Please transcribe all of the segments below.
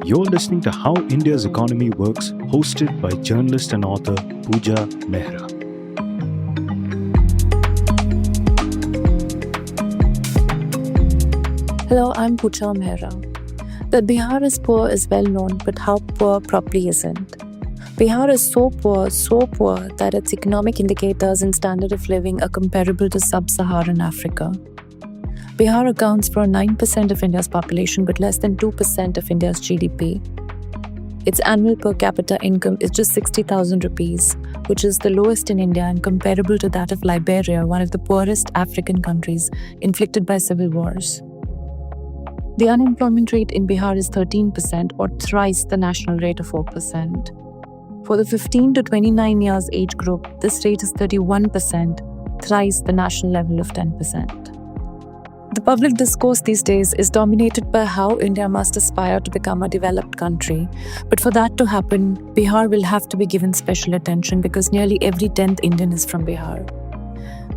You're listening to How India's Economy Works, hosted by journalist and author Pooja Mehra. Hello, I'm Pooja Mehra. That Bihar is poor is well known, but how poor properly isn't. Bihar is so poor that its economic indicators and standard of living are comparable to sub-Saharan Africa. Bihar accounts for 9% of India's population, but less than 2% of India's GDP. Its annual per capita income is just 60,000 rupees, which is the lowest in India and comparable to that of Liberia, one of the poorest African countries inflicted by civil wars. The unemployment rate in Bihar is 13%, or thrice the national rate of 4%. For the 15 to 29 years age group, this rate is 31%, thrice the national level of 10%. The public discourse these days is dominated by how India must aspire to become a developed country. But for that to happen, Bihar will have to be given special attention because nearly every 10th Indian is from Bihar.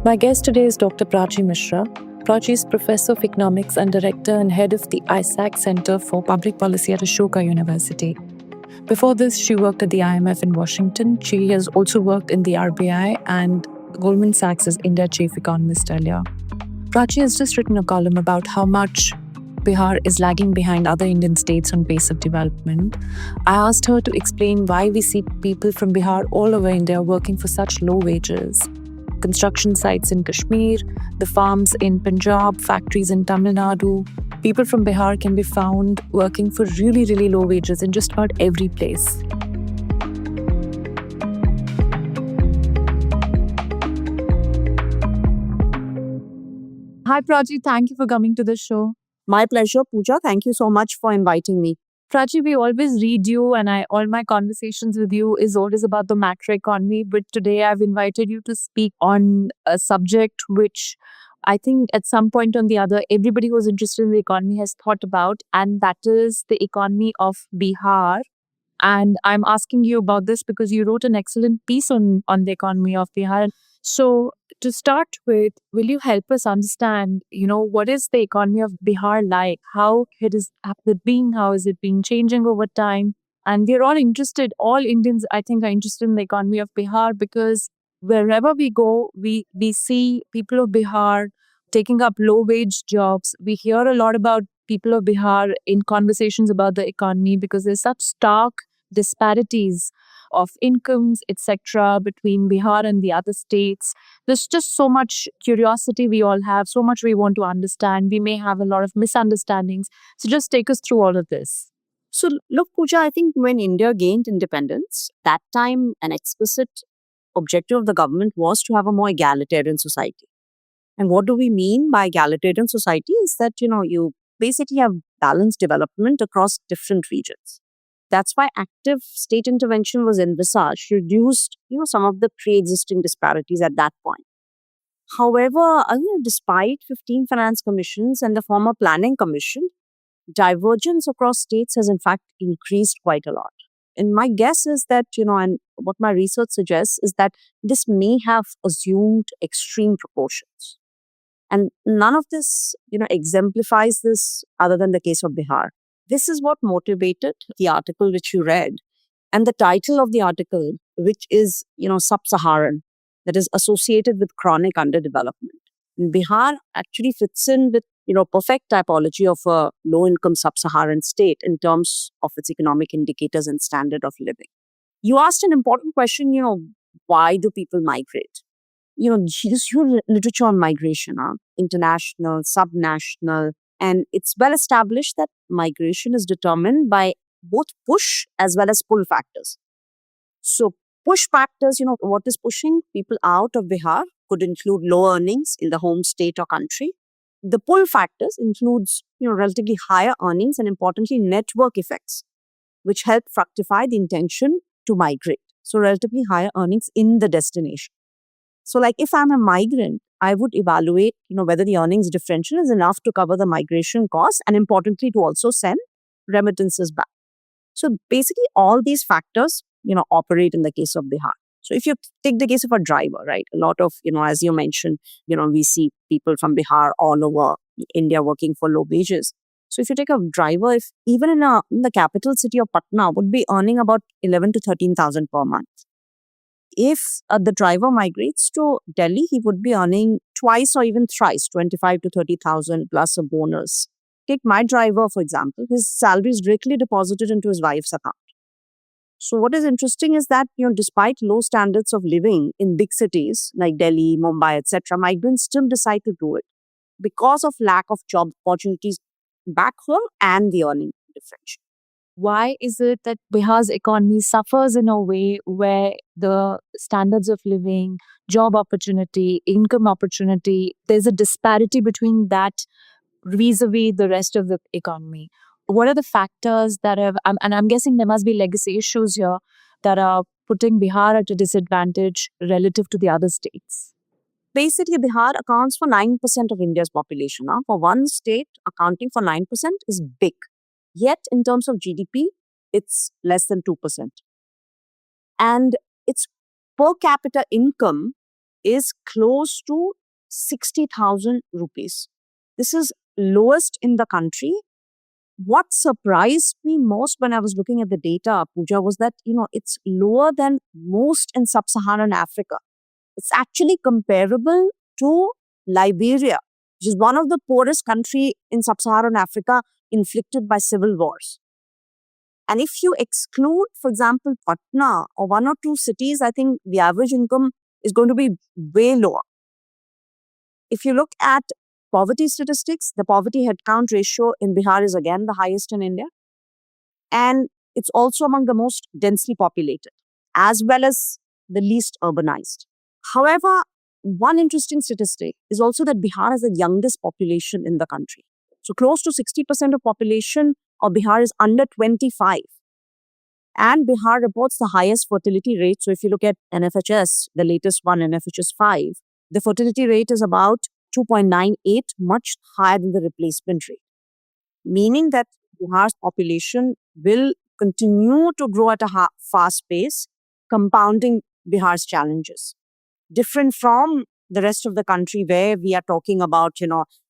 My guest today is Dr. Prachi Mishra. Prachi is Professor of Economics and Director and Head of the ISAC Center for Public Policy at Ashoka University. Before this, she worked at the IMF in Washington. She has also worked in the RBI and Goldman Sachs as India Chief Economist earlier. Prachi has just written a column about how much Bihar is lagging behind other Indian states on pace of development. I asked her to explain why we see people from Bihar all over India working for such low wages. Construction sites in Kashmir, the farms in Punjab, factories in Tamil Nadu. People from Bihar can be found working for really, really low wages in just about every place. Hi, Prachi. Thank you for coming to the show. My pleasure, Pooja. Thank you so much for inviting me. Prachi, we always read you and all my conversations with you is always about the macroeconomy. But today I've invited you to speak on a subject which I think at some point or the other, everybody who's interested in the economy has thought about, and that is the economy of Bihar. And I'm asking you about this because you wrote an excellent piece on the economy of Bihar. So to start with, will you help us understand, what is the economy of Bihar like? How it is being? How is it been changing over time? And we're all interested, all Indians, I think, are interested in the economy of Bihar because wherever we go, we see people of Bihar taking up low-wage jobs. We hear a lot about people of Bihar in conversations about the economy because there's such stark disparities of incomes, etc., between Bihar and the other states. There's just so much curiosity we all have, so much we want to understand. We may have a lot of misunderstandings. So just take us through all of this. So look, Pooja, I think when India gained independence, that time an explicit objective of the government was to have a more egalitarian society. And what do we mean by egalitarian society is that, you basically have balanced development across different regions. That's why active state intervention was envisaged, reduced, some of the pre-existing disparities at that point. However, despite 15 finance commissions and the former planning commission, divergence across states has in fact increased quite a lot. And my guess is that, and what my research suggests is that this may have assumed extreme proportions. And none of this, exemplifies this other than the case of Bihar. This is what motivated the article which you read. And the title of the article, which is, sub-Saharan, that is associated with chronic underdevelopment. And Bihar actually fits in with, perfect typology of a low-income sub-Saharan state in terms of its economic indicators and standard of living. You asked an important question, why do people migrate? This huge literature on migration, international, subnational, and it's well established that migration is determined by both push as well as pull factors. So push factors, what is pushing people out of Bihar could include low earnings in the home state or country. The pull factors includes, relatively higher earnings and importantly, network effects, which help fructify the intention to migrate. So relatively higher earnings in the destination. So like if I'm a migrant, I would evaluate, whether the earnings differential is enough to cover the migration costs and importantly to also send remittances back. So basically all these factors, operate in the case of Bihar. So if you take the case of a driver, right, a lot of, as you mentioned, we see people from Bihar all over India working for low wages. So if you take a driver, if even in the capital city of Patna, would be earning about 11 to 13,000 per month. If the driver migrates to Delhi, he would be earning twice or even thrice, 25 to 30,000 plus a bonus. Take my driver, for example, his salary is directly deposited into his wife's account. So what is interesting is that, despite low standards of living in big cities like Delhi, Mumbai, etc., migrants still decide to do it because of lack of job opportunities back home and the earning differential. Why is it that Bihar's economy suffers in a way where the standards of living, job opportunity, income opportunity, there's a disparity between that vis-a-vis the rest of the economy? What are the factors that have, and I'm guessing there must be legacy issues here that are putting Bihar at a disadvantage relative to the other states? Basically, Bihar accounts for 9% of India's population. Now, for one state, accounting for 9% is big. Yet, in terms of GDP, it's less than 2%. And its per capita income is close to 60,000 rupees. This is lowest in the country. What surprised me most when I was looking at the data, Pooja, was that, it's lower than most in sub-Saharan Africa. It's actually comparable to Liberia, which is one of the poorest countries in sub-Saharan Africa inflicted by civil wars. And if you exclude, for example, Patna or one or two cities, I think the average income is going to be way lower. If you look at poverty statistics, the poverty headcount ratio in Bihar is again the highest in India. And it's also among the most densely populated, as well as the least urbanized. However, one interesting statistic is also that Bihar has the youngest population in the country. So close to 60% of population of Bihar is under 25. And Bihar reports the highest fertility rate. So if you look at NFHS, the latest one, NFHS 5, the fertility rate is about 2.98, much higher than the replacement rate. Meaning that Bihar's population will continue to grow at a fast pace, compounding Bihar's challenges. Different from the rest of the country where we are talking about,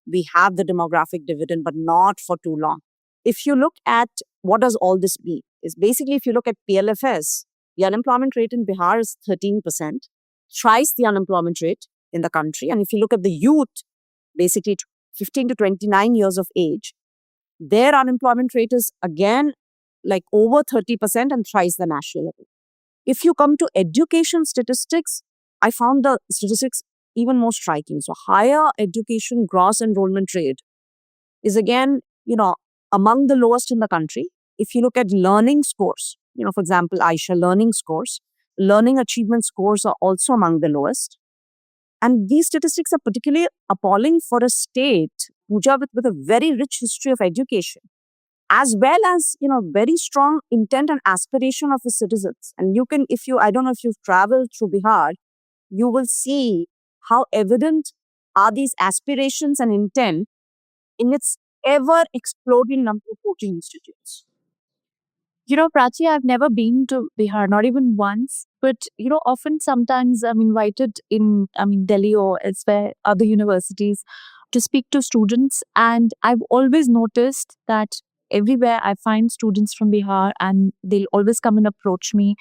we have the demographic dividend, but not for too long. If you look at what does all this mean, is basically if you look at PLFS, the unemployment rate in Bihar is 13%, thrice the unemployment rate in the country. And if you look at the youth, basically 15 to 29 years of age, their unemployment rate is again like over 30% and thrice the national level. If you come to education statistics, I found the statistics even more striking. So higher education gross enrollment rate is again, among the lowest in the country. If you look at learning scores, for example, Aisha learning scores, learning achievement scores are also among the lowest. And these statistics are particularly appalling for a state, Pooja, with a very rich history of education, as well as, very strong intent and aspiration of its citizens. And you can, I don't know if you've traveled through Bihar, you will see how evident are these aspirations and intent in its ever-exploding number of coaching institutes. Prachi, I've never been to Bihar, not even once. But, often sometimes I'm invited in, Delhi or elsewhere, other universities, to speak to students. And I've always noticed that everywhere I find students from Bihar and they'll always come and approach me.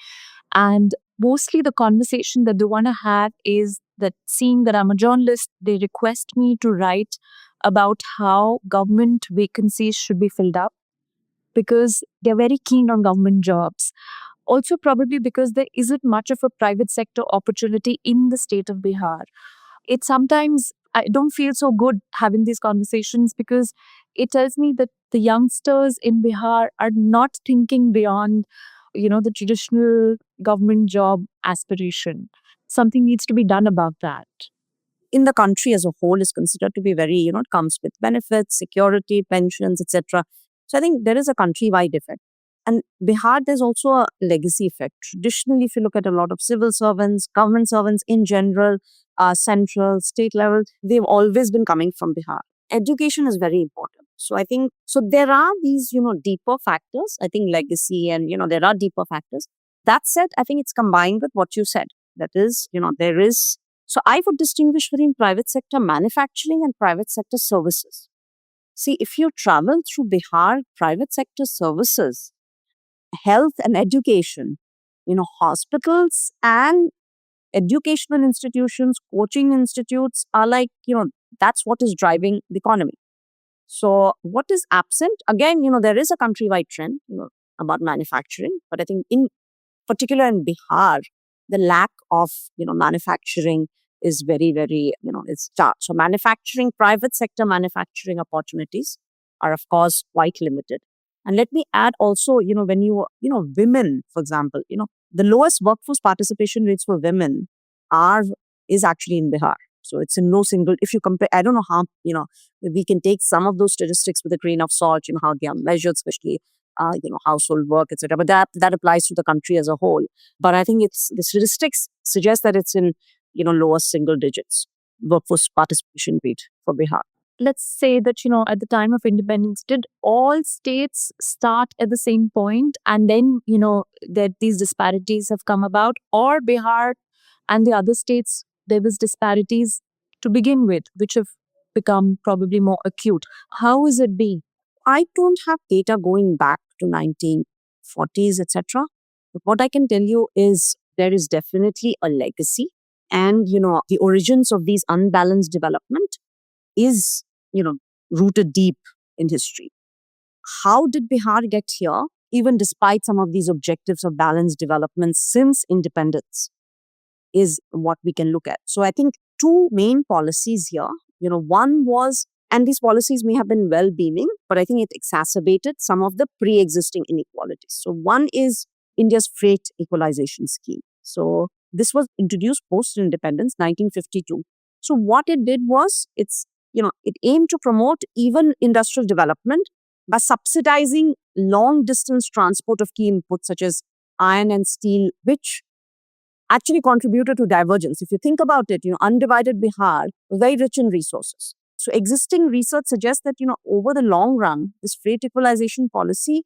And mostly the conversation that they want to have is that seeing that I'm a journalist, they request me to write about how government vacancies should be filled up because they're very keen on government jobs. Also, probably because there isn't much of a private sector opportunity in the state of Bihar. It sometimes, I don't feel so good having these conversations because it tells me that the youngsters in Bihar are not thinking beyond, the traditional government job aspiration. Something needs to be done about that. In the country as a whole is considered to be very, it comes with benefits, security, pensions, etc. So I think there is a countrywide effect. And Bihar, there's also a legacy effect. Traditionally, if you look at a lot of civil servants, government servants in general, central, state level, they've always been coming from Bihar. Education is very important. So I think, there are these, deeper factors. I think legacy and, there are deeper factors. That said, I think it's combined with what you said. That is, there is. So I would distinguish between private sector manufacturing and private sector services. See, if you travel through Bihar, private sector services, health and education, hospitals and educational institutions, coaching institutes are like, that's what is driving the economy. So, what is absent? Again, there is a countrywide trend, about manufacturing, but I think in particular in Bihar, the lack of, manufacturing is very, very, it's tough. So, manufacturing, private sector manufacturing opportunities are, of course, quite limited. And let me add also, when women, for example, the lowest workforce participation rates for women are is actually in Bihar. So it's in no single, if you compare, I don't know how, we can take some of those statistics with a grain of salt, how they are measured, especially, household work, etc. But that applies to the country as a whole. But I think the statistics suggest that it's in, lower single digits, workforce participation rate for Bihar. Let's say that, at the time of independence, did all states start at the same point and then, that these disparities have come about, or Bihar and the other states, there was disparities to begin with, which have become probably more acute. How is it be? I don't have data going back to 1940s, etc. But what I can tell you is there is definitely a legacy. And, the origins of these unbalanced development is, rooted deep in history. How did Bihar get here, even despite some of these objectives of balanced development since independence, is what we can look at. So I think two main policies here, one was, and these policies may have been well-meaning, but I think it exacerbated some of the pre-existing inequalities. So one is India's freight equalization scheme. So this was introduced post-independence, 1952. So what it did was, it aimed to promote even industrial development by subsidizing long-distance transport of key inputs such as iron and steel, which actually contributed to divergence. If you think about it, undivided Bihar was very rich in resources. So existing research suggests that, over the long run, this freight equalization policy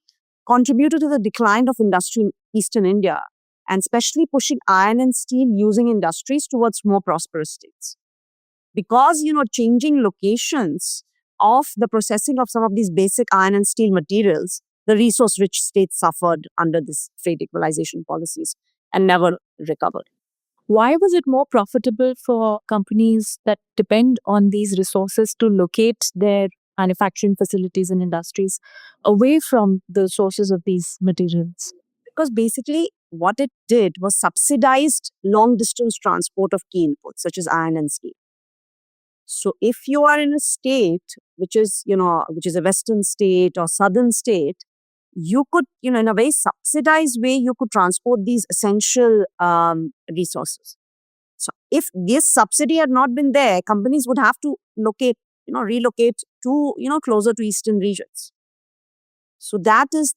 contributed to the decline of industry in eastern India, and especially pushing iron and steel using industries towards more prosperous states. Because, changing locations of the processing of some of these basic iron and steel materials, the resource-rich states suffered under this freight equalization policies and never recovered. Why was it more profitable for companies that depend on these resources to locate their manufacturing facilities and industries away from the sources of these materials? Because basically what it did was subsidized long-distance transport of key inputs such as iron and steel. So if you are in a state which is a western state or southern state, you could, in a very subsidized way, you could transport these essential resources. So if this subsidy had not been there, companies would have to relocate to, closer to eastern regions. So that is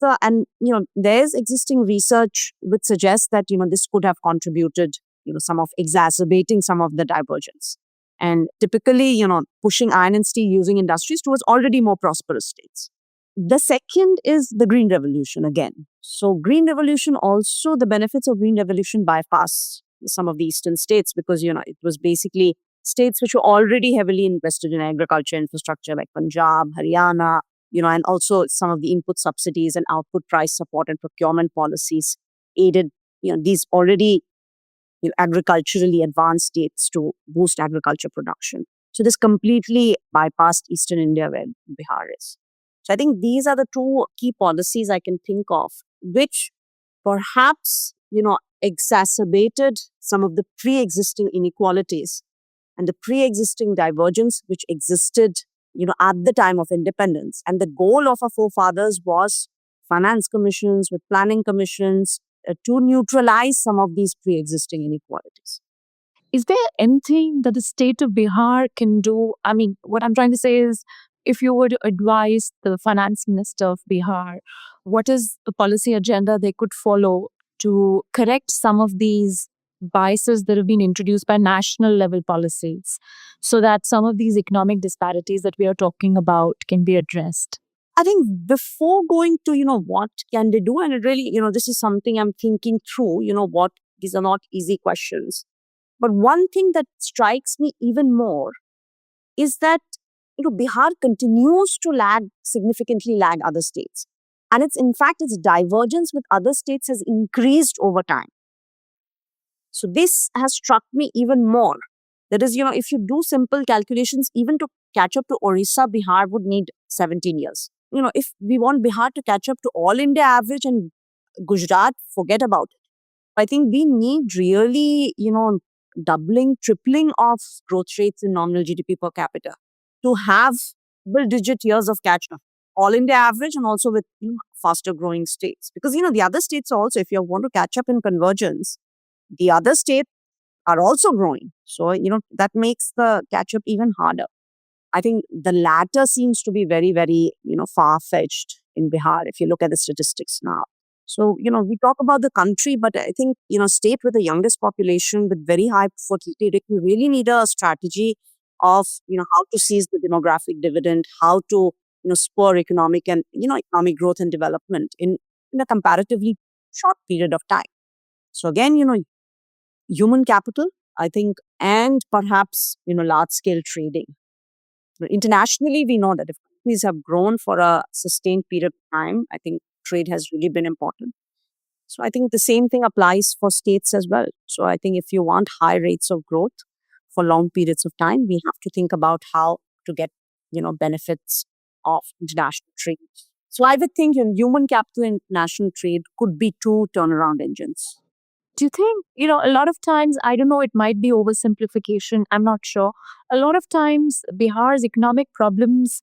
there's existing research which suggests that, this could have contributed, some of exacerbating some of the divergence. And typically, pushing iron and steel using industries towards already more prosperous states. The second is the Green Revolution again. So Green Revolution also, the benefits of Green Revolution bypass some of the eastern states because, it was basically states which were already heavily invested in agriculture infrastructure like Punjab, Haryana, and also some of the input subsidies and output price support and procurement policies aided, these already agriculturally advanced states to boost agriculture production. So this completely bypassed eastern India where Bihar is. So I think these are the two key policies I can think of, which perhaps, exacerbated some of the pre-existing inequalities and the pre-existing divergence which existed, at the time of independence. And the goal of our forefathers was finance commissions with planning commissions to neutralize some of these pre-existing inequalities. Is there anything that the state of Bihar can do? I mean, what I'm trying to say is, if you were to advise the finance minister of Bihar, what is the policy agenda they could follow to correct some of these biases that have been introduced by national level policies so that some of these economic disparities that we are talking about can be addressed? I think before going to, what can they do? And it really, this is something I'm thinking through, these are not easy questions. But one thing that strikes me even more is that Bihar continues to significantly lag other states. And its divergence with other states has increased over time. So this has struck me even more. That is, if you do simple calculations, even to catch up to Orissa, Bihar would need 17 years. If we want Bihar to catch up to all India average and Gujarat, forget about it. I think we need really, doubling, tripling of growth rates in nominal GDP per capita to have double-digit years of catch-up. All India average and also with faster growing states. Because, the other states also, if you want to catch up in convergence, the other states are also growing. So, that makes the catch-up even harder. I think the latter seems to be very, very, far-fetched in Bihar if you look at the statistics now. So, we talk about the country, but I think, state with the youngest population with very high fertility rate, we really need a strategy of, how to seize the demographic dividend, how to, spur economic and, economic growth and development in a comparatively short period of time. So again, human capital, I think, and perhaps, large-scale trading. Internationally, we know that if countries have grown for a sustained period of time, I think trade has really been important. So I think the same thing applies for states as well. So I think if you want high rates of growth for long periods of time, we have to think about how to get, benefits of international trade. So I would think human capital and international trade could be two turnaround engines. Do you think, a lot of times, I don't know, it might be oversimplification, I'm not sure. A lot of times, Bihar's economic problems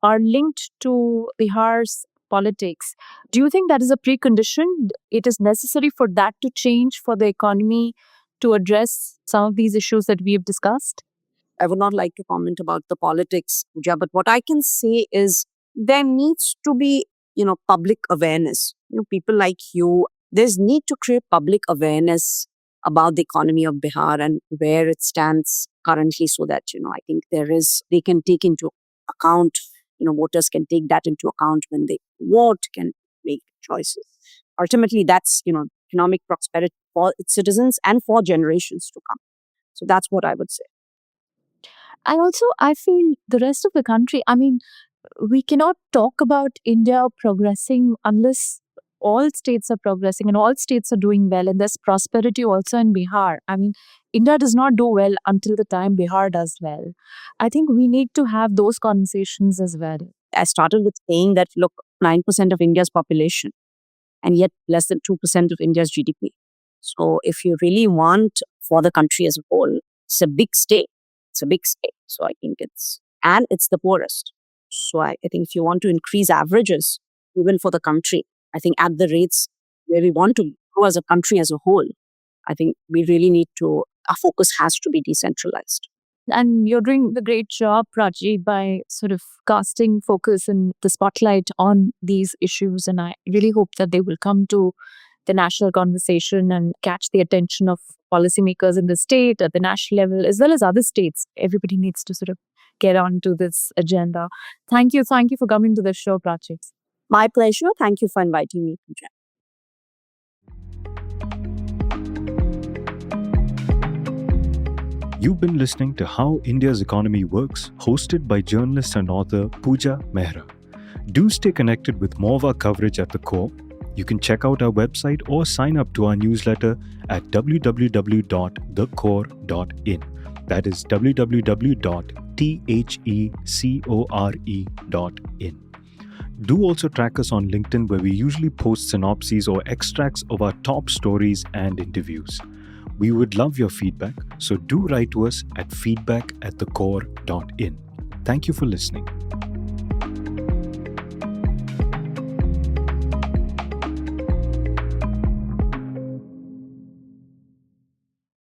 are linked to Bihar's politics. Do you think that is a precondition? It is necessary for that to change for the economy to address some of these issues that we have discussed? I would not like to comment about the politics, Pooja, but what I can say is there needs to be, public awareness. People like you, there's need to create public awareness about the economy of Bihar and where it stands currently so that, I think they can take into account, voters can take that into account when they vote, can make choices. Ultimately, that's, economic prosperity for its citizens and for generations to come. So that's what I would say. And also, I feel the rest of the country, we cannot talk about India progressing unless all states are progressing and all states are doing well, and there's prosperity also in Bihar. India does not do well until the time Bihar does well. I think we need to have those conversations as well. I started with saying that, look, 9% of India's population and yet less than 2% of India's GDP. So if you really want for the country as a whole, it's a big state. So I think it's the poorest. So I think if you want to increase averages, even for the country, I think at the rates where we want to grow as a country as a whole, I think we really need to, our focus has to be decentralized. And you're doing a great job, Prachi, by sort of casting focus and the spotlight on these issues. And I really hope that they will come to the national conversation and catch the attention of policymakers in the state, at the national level, as well as other states. Everybody needs to sort of get onto this agenda. Thank you for coming to the show, Prachi. My pleasure. Thank you for inviting me, Pooja. You've been listening to How India's Economy Works, hosted by journalist and author Pooja Mehra. Do stay connected with more of our coverage at The Core. You can check out our website or sign up to our newsletter at www.thecore.in. That is www.thecore.in. Do also track us on LinkedIn, where we usually post synopses or extracts of our top stories and interviews. We would love your feedback, so do write to us at feedback@thecore.in. Thank you for listening.